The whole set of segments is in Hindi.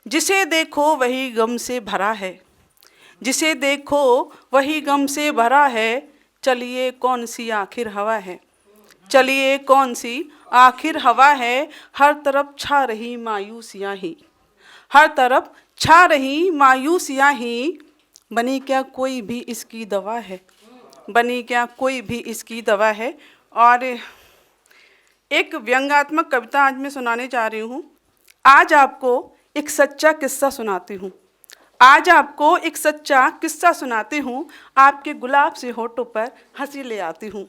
जिसे देखो वही गम से भरा है, जिसे देखो वही गम से भरा है, चलिए कौन सी आखिर हवा है, चलिए कौन सी आखिर हवा है, हर तरफ छा रही मायूसियाँ ही, हर तरफ छा रही मायूसियाँ ही, बनी क्या कोई भी इसकी दवा है, बनी क्या कोई भी इसकी दवा है। और एक व्यंग्यात्मक कविता आज मैं सुनाने जा रही हूँ। आज आपको एक सच्चा किस्सा सुनाती हूँ, आज आपको एक सच्चा किस्सा सुनाती हूँ। आपके गुलाब से होठों पर हंसी ले आती हूँ,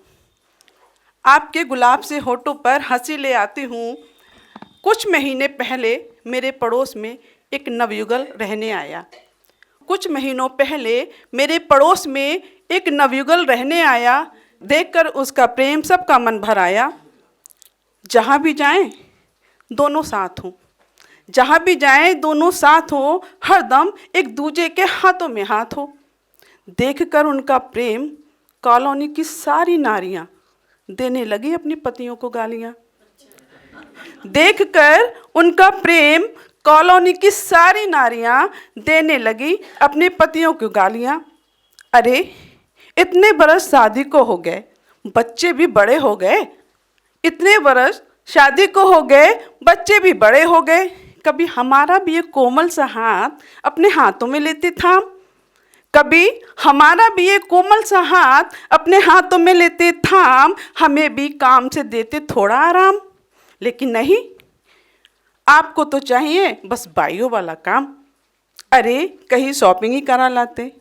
आपके गुलाब से होठों पर हंसी ले आती हूँ। कुछ महीने पहले मेरे पड़ोस में एक नवयुगल रहने आया, कुछ महीनों पहले मेरे पड़ोस में एक नवयुगल रहने आया। देखकर उसका प्रेम सबका मन भर आया। जहाँ भी जाएं दोनों साथ हों, जहाँ भी जाएं दोनों साथ हों, हरदम एक दूजे के हाथों में हाथ हो। देखकर उनका प्रेम कॉलोनी की सारी नारियां देने लगी अपनी पतियों को गालियां। देखकर उनका प्रेम कॉलोनी की सारी नारियां देने लगी अपने पतियों को गालियां। अरे इतने बरस शादी को हो गए, बच्चे भी बड़े हो गए, इतने बरस शादी को हो गए, बच्चे भी बड़े हो गए, कभी हमारा भी ये कोमल सा हाथ अपने हाथों में लेते थाम, कभी हमारा भी ये कोमल सा हाथ अपने हाथों में लेते थाम, हमें भी काम से देते थोड़ा आराम। लेकिन नहीं, आपको तो चाहिए बस बाइयों वाला काम। अरे कहीं शॉपिंग ही करा लाते,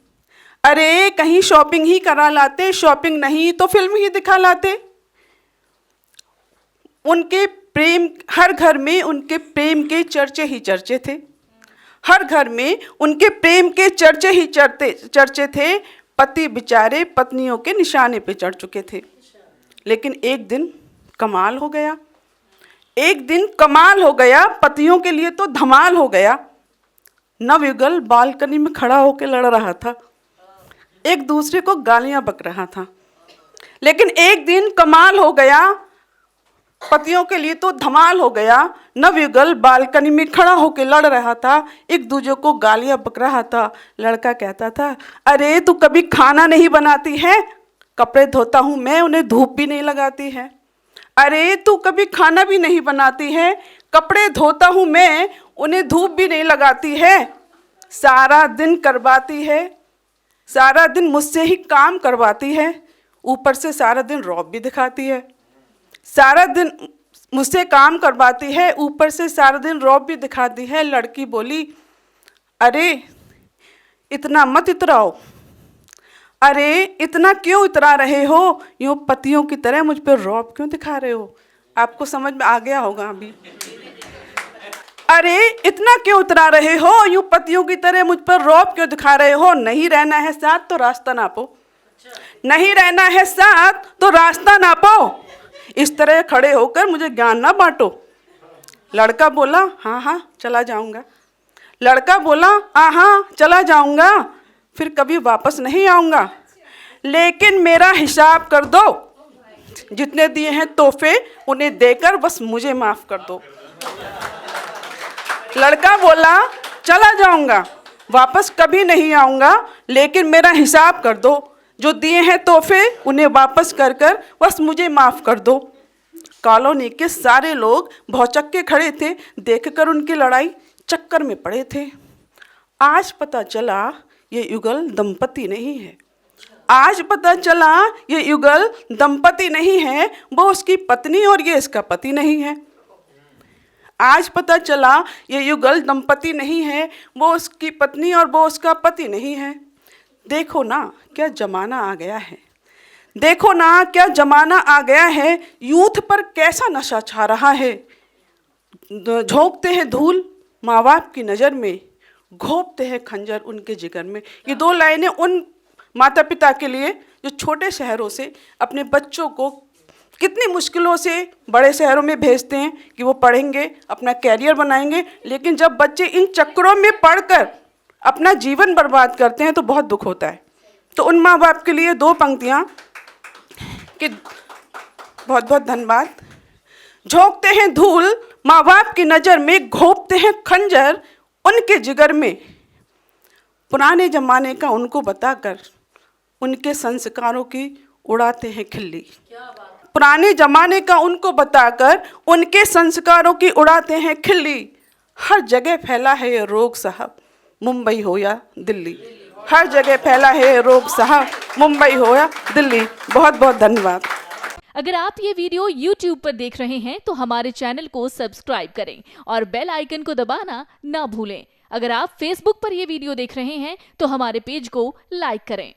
अरे कहीं शॉपिंग ही करा लाते, शॉपिंग नहीं तो फिल्म ही दिखा लाते। उनके प्रेम, हर घर में उनके प्रेम के चर्चे ही चर्चे थे, हर घर में उनके प्रेम के चर्चे ही चर्चे थे। पति बेचारे पत्नियों के निशाने पे चढ़ चुके थे। लेकिन एक दिन कमाल हो गया, एक दिन कमाल हो गया, पतियों के लिए तो धमाल हो गया। नवयुगल बालकनी में खड़ा होकर लड़ रहा था, एक दूसरे को गालियां बक रहा था। लेकिन एक दिन कमाल हो गया, पतियों के लिए तो धमाल हो गया। नवयुगल बालकनी में खड़ा होकर लड़ रहा था, एक दूसरे को गालियां बक रहा था। लड़का कहता था, अरे तू कभी खाना नहीं बनाती है, कपड़े धोता हूँ मैं, उन्हें धूप भी नहीं लगाती है। अरे तू कभी खाना भी नहीं बनाती है, कपड़े धोता हूँ मैं, उन्हें धूप भी नहीं लगाती है। सारा दिन करवाती है, सारा दिन मुझसे ही काम करवाती है, ऊपर से सारा दिन रौब भी दिखाती है। सारा दिन मुझसे काम करवाती है, ऊपर से सारा दिन रौब भी दिखाती है। लड़की बोली, अरे इतना मत इतराओ, अरे इतना क्यों इतरा रहे हो, यूँ पतियों की तरह मुझ पर रौब क्यों दिखा रहे हो। आपको समझ में आ गया होगा अभी। अरे इतना क्यों उतरा रहे हो, यूँ पतियों की तरह मुझ पर रौब क्यों दिखा रहे हो। नहीं रहना है साथ तो रास्ता नापो, नहीं रहना है साथ तो रास्ता नापो, इस तरह खड़े होकर मुझे ज्ञान ना बांटो। लड़का बोला, हाँ हाँ चला जाऊंगा। लड़का बोला, हाँ हाँ चला जाऊंगा, फिर कभी वापस नहीं आऊंगा, लेकिन मेरा हिसाब कर दो, जितने दिए हैं तोहफे उन्हें देकर बस मुझे माफ कर दो। लड़का बोला, चला जाऊंगा, वापस कभी नहीं आऊंगा, लेकिन मेरा हिसाब कर दो, जो दिए हैं तोहफे उन्हें वापस कर कर बस मुझे माफ़ कर दो। कॉलोनी के सारे लोग भौचक्के खड़े थे, देखकर उनकी लड़ाई चक्कर में पड़े थे। आज पता चला ये युगल दंपति नहीं है, आज पता चला ये युगल दंपति नहीं है, वो उसकी पत्नी और ये इसका पति नहीं है। आज पता चला ये युगल दंपति नहीं है, वो उसकी पत्नी और वो उसका पति नहीं है। देखो ना क्या जमाना आ गया है, देखो ना क्या जमाना आ गया है, यूथ पर कैसा नशा छा रहा है। झोंकते हैं धूल माँ बाप की नज़र में, घोंपते हैं खंजर उनके जिगर में। ये दो लाइनें उन माता पिता के लिए जो छोटे शहरों से अपने बच्चों को कितनी मुश्किलों से बड़े शहरों में भेजते हैं कि वो पढ़ेंगे, अपना कैरियर बनाएंगे, लेकिन जब बच्चे इन चक्करों में पढ़कर अपना जीवन बर्बाद करते हैं तो बहुत दुख होता है। तो उन माँ बाप के लिए दो पंक्तियाँ कि बहुत बहुत धन्यवाद। झोंकते हैं धूल माँ बाप की नज़र में, घोंपते हैं खंजर उनके जिगर में पुराने जमाने का उनको बताकर उनके संस्कारों की उड़ाते हैं खिल्ली। पुराने जमाने का उनको बताकर उनके संस्कारों की उड़ाते हैं खिल्ली। हर जगह फैला है ये रोग साहब, मुंबई हो या दिल्ली। हर जगह फैला है ये रोग साहब, मुंबई हो या दिल्ली। बहुत बहुत धन्यवाद। अगर आप ये वीडियो YouTube पर देख रहे हैं तो हमारे चैनल को सब्सक्राइब करें और बेल आइकन को दबाना ना भूलें। अगर आप Facebook पर ये वीडियो देख रहे हैं तो हमारे पेज को लाइक करें।